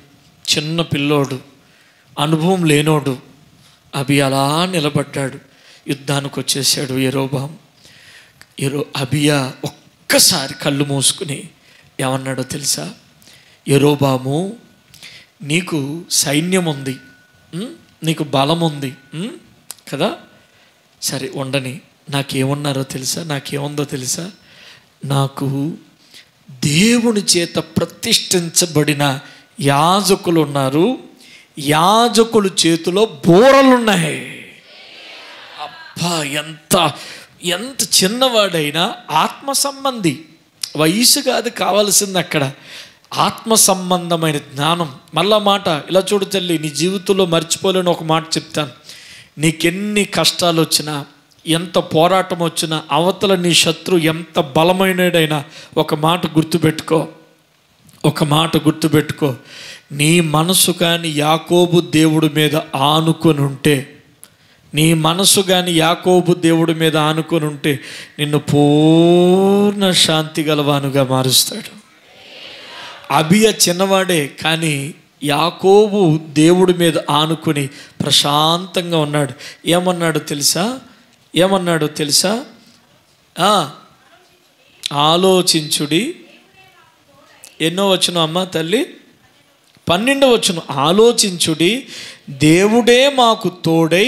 చిన్న పిల్లోడు, అనుభవం లేనోడు. అబియా అలా నిలబడ్డాడు. యుద్ధానికి వచ్చేసాడు యెరోబాము. అబియా ఒక్కసారి కళ్ళు మూసుకుని ఏమన్నాడో తెలుసా? యెరోబాము, నీకు సైన్యం ఉంది, నీకు బలం ఉంది కదా, సరే ఉండని. నాకేమన్నారో తెలుసా? నాకేముందో తెలుసా? నాకు దేవుని చేత ప్రతిష్ఠించబడిన యాజకులు ఉన్నారు, యాజకుల చేతిలో బోరలున్నాయి. అబ్బా, ఎంత చిన్నవాడైనా ఆత్మ సంబంధి, వయసు కాదు కావాల్సింది అక్కడ, ఆత్మ సంబంధమైన జ్ఞానం. మళ్ళా మాట ఇలా చూడు తల్లి, నీ జీవితంలో మర్చిపోలేని ఒక మాట చెప్తాను. నీకెన్ని కష్టాలు వచ్చినా, ఎంత పోరాటం వచ్చినా, అవతల నీ శత్రు ఎంత బలమైనడైనా ఒక మాట గుర్తుపెట్టుకో, ఒక మాట గుర్తుపెట్టుకో. నీ మనసు కానీ యాకోబు దేవుడి మీద ఆనుకొని ఉంటే, నీ మనసు కానీ యాకోబు దేవుడి మీద ఆనుకొని ఉంటే నిన్ను పూర్ణ శాంతి గలవానుగా మారుస్తాడు. అబియా చిన్నవాడే, కానీ యాకోబు దేవుడి మీద ఆనుకొని ప్రశాంతంగా ఉన్నాడు. ఏమన్నాడు తెలుసా? ఆలోచించుడి. ఎన్నో వచనం అమ్మ తల్లి? 12వ వచనం. ఆలోచించుడి, దేవుడే మాకు తోడై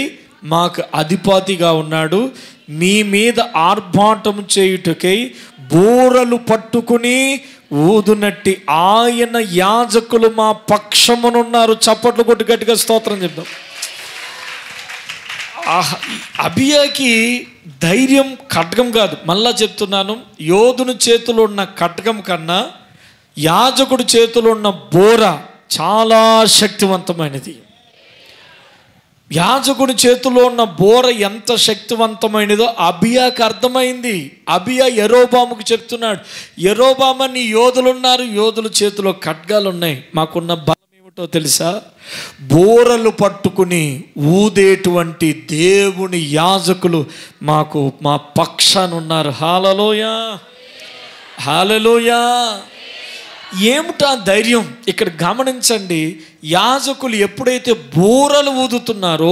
మాకు అధిపతిగా ఉన్నాడు. మీ మీద ఆర్భాటం చేయుటకై బూరలు పట్టుకుని ఊదునట్టి ఆయన యాజకులు మా పక్షమునున్నారు. చప్పట్లు కొట్టి గట్టిగా స్తోత్రం చెప్దాం. అబియాకి ధైర్యం ఖడ్గం కాదు, మళ్ళా చెప్తున్నాను, యోధుని చేతిలో ఉన్న ఖడ్గం కన్నా యాజకుడి చేతిలో ఉన్న బోర చాలా శక్తివంతమైనది. యాజకుడి చేతిలో ఉన్న బోర ఎంత శక్తివంతమైనదో అబియాకి అర్థమైంది. అబియా యెరోబాముకు చెప్తున్నాడు, యెరోబామ, నీ యోధులున్నారు, యోధుల చేతిలో ఖడ్గాలు ఉన్నాయి. మాకున్న బలం ఏమిటో తెలుసా? బోరలు పట్టుకుని ఊదేటువంటి దేవుని యాజకులు మాకు మా పక్షాన ఉన్నారు. హల్లెలూయా, హల్లెలూయా. ఏమిటా ధైర్యం? ఇక్కడ గమనించండి. యాజకులు ఎప్పుడైతే బూరలు ఊదుతున్నారో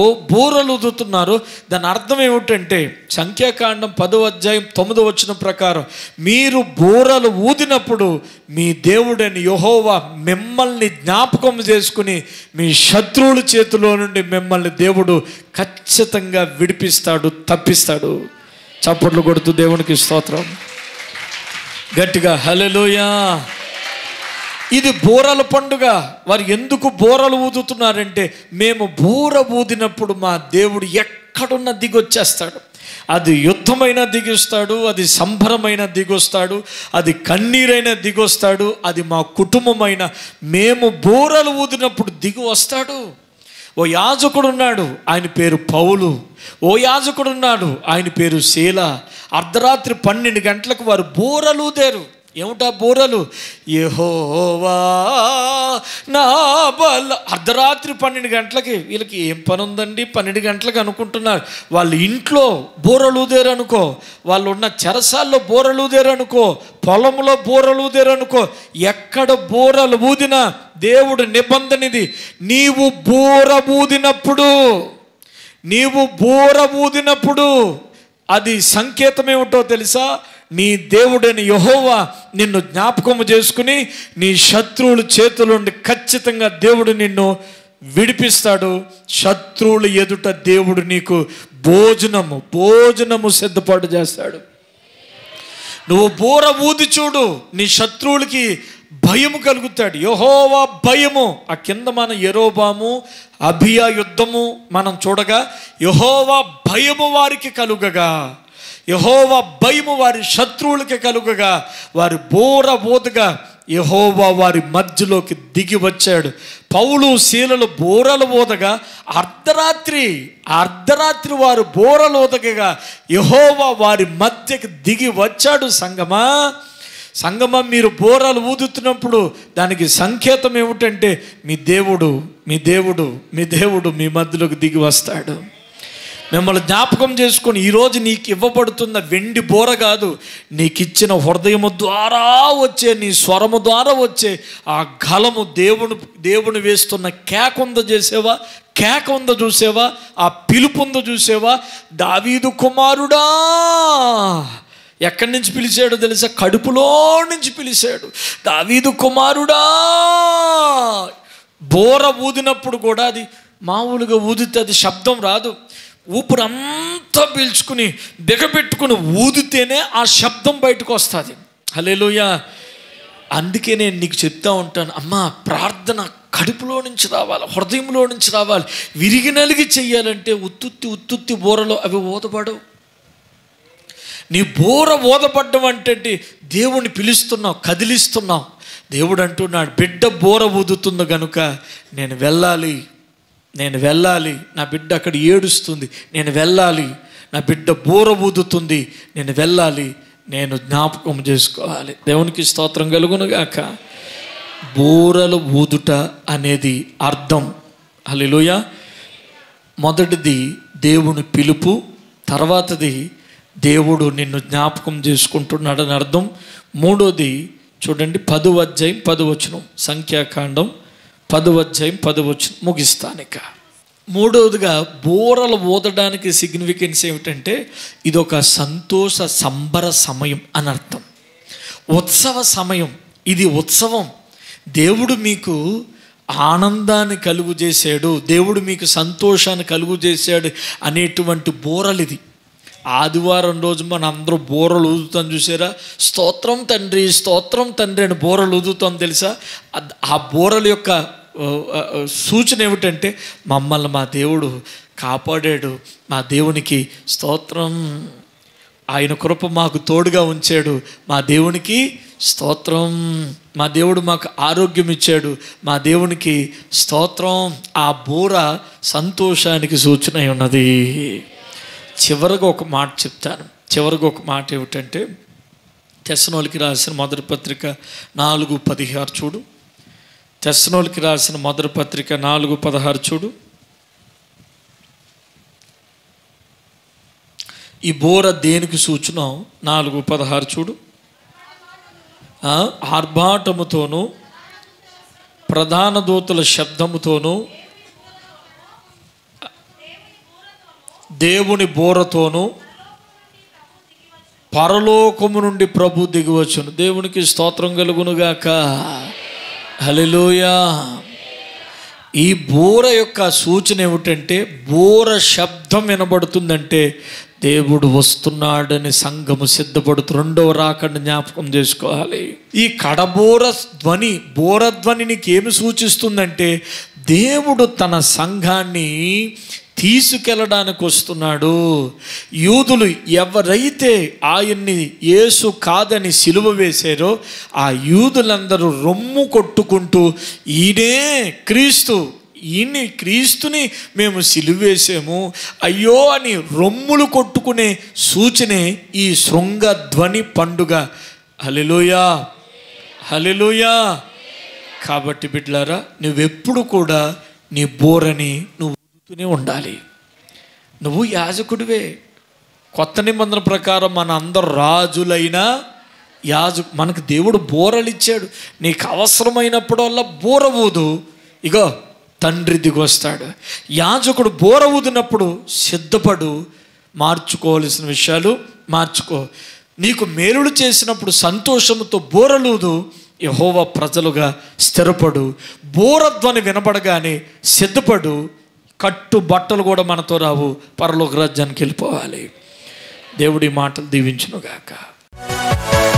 దాని అర్థం ఏమిటంటే, సంఖ్యాకాండం 10వ అధ్యాయం 9వ వచనం ప్రకారం, మీరు బూరలు ఊదినప్పుడు మీ దేవుడని యెహోవా మిమ్మల్ని జ్ఞాపకం చేసుకుని మీ శత్రువుల చేతిలో నుండి మిమ్మల్ని దేవుడు ఖచ్చితంగా విడిపిస్తాడు, తప్పిస్తాడు. చప్పట్లు కొడుతూ దేవునికి స్తోత్రం గట్టిగా హల్లెలూయా. ఇది బూరల పండుగ. వారు ఎందుకు బూరలు ఊదుతున్నారంటే, మేము బూర ఊదినప్పుడు మా దేవుడు ఎక్కడున్న దిగొచ్చేస్తాడు. అది యుద్ధమైన దిగొస్తాడు, అది సంబరమైన దిగొస్తాడు, అది కన్నీరైన దిగొస్తాడు, అది మా కుటుంబమైన మేము బూరలు ఊదినప్పుడు దిగి వస్తాడు. ఓ యాజకుడు ఉన్నాడు, ఆయన పేరు పౌలు. ఓ యాజకుడు ఉన్నాడు, ఆయన పేరు శీల. అర్ధరాత్రి 12 గంటలకు వారు బూరలు ఊదారు. ఏమిటా బూరలు? యెహోవా నా బల. అర్ధరాత్రి 12 గంటలకి. వీళ్ళకి ఏం పని ఉందండి 12 గంటలకు అనుకుంటున్నారు. వాళ్ళ ఇంట్లో బూరలు ఊదారు అనుకో, వాళ్ళు ఉన్న చెరసాల్లో బూరలు ఊదారు అనుకో, పొలంలో బూరలు ఊదారు అనుకో, ఎక్కడ బూరలు ఊదినా దేవుడు నిబంధన ఇది. నీవు బూర ఊదినప్పుడు అది సంకేతం ఏమిటో తెలుసా? నీ దేవుడైన యెహోవా నిన్ను జ్ఞాపకము చేసుకుని నీ శత్రువుల చేతుల నుండి ఖచ్చితంగా దేవుడు నిన్ను విడిపిస్తాడు. శత్రువుల ఎదుట దేవుడు నీకు భోజనము సిద్ధపాటు చేస్తాడు. నువ్వు బోర ఊది చూడు, నీ శత్రువులకి భయము కలుగుతాడు. యెహోవా భయము. ఆ కింద మన యెరోబాము అబియా యుద్ధము మనం చూడగా, యెహోవా భయము వారికి కలుగగా, యెహోవా భయము వారి శత్రువులకి కలుగగా, వారి బోర ఊదగా యెహోవా వారి మధ్యలోకి దిగి వచ్చాడు. పౌలు శీలలు బోరలు ఊదగా అర్ధరాత్రి వారు బోరలు ఊదగగా యెహోవా వారి మధ్యకి దిగి వచ్చాడు. సంగమా మీరు బోరలు ఊదుతున్నప్పుడు దానికి సంకేతం ఏమిటంటే మీ దేవుడు మీ మధ్యలోకి దిగి వస్తాడు. మిమ్మల్ని జ్ఞాపకం చేసుకొని ఈరోజు నీకు ఇవ్వబడుతున్న వెండి బోర కాదు, నీకు ఇచ్చిన హృదయము ద్వారా వచ్చే, నీ స్వరము ద్వారా వచ్చే ఆ గలము దేవుని వేస్తున్న కేక ఉందో చూసేవా, ఆ పిలుపు ఉందో చూసేవా. దావీదు కుమారుడా, ఎక్కడి నుంచి పిలిచాడో తెలుసా? కడుపులో నుంచి పిలిచాడు. దావీదు కుమారుడా. బోర ఊదినప్పుడు కూడా అది మామూలుగా ఊదితే అది శబ్దం రాదు. ఊపిరంతా పీల్చుకుని బిగపెట్టుకుని ఊదితేనే ఆ శబ్దం బయటకు వస్తుంది. హల్లెలూయా. అందుకే నేను నీకు చెప్తా ఉంటాను, అమ్మా ప్రార్థన కడుపులో నుంచి రావాలి, హృదయంలో నుంచి రావాలి. విరిగి నలిగి చెయ్యాలంటే ఉత్తుత్తి బోరలో అవి ఊదపడవు. నీ బోర ఊదపడ్డం అంటే దేవుణ్ణి పిలుస్తున్నావు, కదిలిస్తున్నావు. దేవుడు అంటున్నాడు, బిడ్డ బోర ఊదుతుంది గనుక నేను వెళ్ళాలి, నా బిడ్డ అక్కడ ఏడుస్తుంది, నేను వెళ్ళాలి, నా బిడ్డ బోర ఊదుతుంది, నేను వెళ్ళాలి, నేను జ్ఞాపకం చేసుకోవాలి. దేవునికి స్తోత్రం కలుగునుగాక. బోరలు ఊదుట అనేది అర్థం. హల్లెలూయా. మొదటిది దేవుని పిలుపు, తర్వాతది దేవుడు నిన్ను జ్ఞాపకం చేసుకుంటున్నాడని అర్థం. మూడోది చూడండి, 10వ అధ్యాయం 10వ వచనం, సంఖ్యాకాండం 10వ అధ్యాయం 10వ వచనం ముగిస్తాను. ఇక మూడవదిగా బోరలు ఊదడానికి సిగ్నిఫికెన్స్ ఏమిటంటే ఇది ఒక సంతోష సంబర సమయం అని అర్థం, ఉత్సవ సమయం. ఇది ఉత్సవం. దేవుడు మీకు ఆనందాన్ని కలుగు చేశాడు, దేవుడు మీకు సంతోషాన్ని కలుగు చేశాడు అనేటువంటి బోరలు ఇది. ఆదివారం రోజు మన అందరూ బోరలు ఊదుతాం చూసారా? స్తోత్రం తండ్రి అని బోరలు ఊదుతాం తెలుసా? ఆ బోరల యొక్క సూచన ఏమిటంటే మమ్మల్ని మా దేవుడు కాపాడాడు, మా దేవునికి స్తోత్రం, ఆయన కృప మాకు తోడుగా ఉంచాడు, మా దేవునికి స్తోత్రం, మా దేవుడు మాకు ఆరోగ్యం ఇచ్చాడు, మా దేవునికి స్తోత్రం. ఆ బోర సంతోషానికి సూచన అయి ఉన్నది. చివరిగా ఒక మాట చెప్తాను. ఒక మాట ఏమిటంటే తెస్సలోనికి రాసిన మొదటి పత్రిక 4:16 చూడు. తెస్సలోనికి రాసిన మొదటి పత్రిక 4:16 చూడు. ఈ బోర దేనికి సూచన? 4:16 చూడు. ఆర్భాటముతోనూ ప్రధాన దూతల శబ్దముతోనూ దేవుని బోరతోనూ పరలోకము నుండి ప్రభు దిగివచ్చును. దేవునికి స్తోత్రం కలుగునుగాక. హల్లెలూయా. ఈ బోర యొక్క సూచన ఏమిటంటే, బోర శబ్దం వినబడుతుందంటే దేవుడు వస్తున్నాడని సంఘము సిద్ధపడుతూ రెండవ రాకడ జ్ఞాపకం చేసుకోవాలి. ఈ కడబోర ధ్వని, బోర ధ్వని నీకేమి సూచిస్తుందంటే దేవుడు తన సంఘాన్ని తీసుకెళ్ళడానికి వస్తున్నాడు. యూదులు ఎవరైతే ఆయన్ని యేసు కాదని సిలువ వేశారో ఆ యూదులందరూ రొమ్ము కొట్టుకుంటూ ఈయనే క్రీస్తు, క్రీస్తుని మేము సిలువేసాము అయ్యో అని రొమ్ములు కొట్టుకునే సూచనే ఈ శృంగధ్వని పండుగ. హల్లెలూయా, హల్లెలూయా. కాబట్టి బిడ్డలారా, నువ్వెప్పుడు కూడా నీ బోరని నువ్వు ఊదుతూనే ఉండాలి. నువ్వు యాజకుడివే. కొత్త నిబంధన ప్రకారం మన అందరు రాజులైనా మనకు దేవుడు బోరలు ఇచ్చాడు. నీకు అవసరమైనప్పుడల్లా బోర ఊదు, ఇగో తండ్రి దిగొస్తాడు. యాజకుడు బోర ఊదినప్పుడు సిద్ధపడు, మార్చుకోవాల్సిన విషయాలు మార్చుకో. నీకు మేలులు చేసినప్పుడు సంతోషంతో బోరలూదు, యెహోవా ప్రజలుగా స్థిరపడు. బోరధ్వని వినబడగానే సిద్ధపడు. కట్టు బట్టలు కూడా మనతో రావు, పరలోక రాజ్యానికి వెళ్ళిపోవాలి. దేవుడి మాటలు దీవించునుగాక. Bye.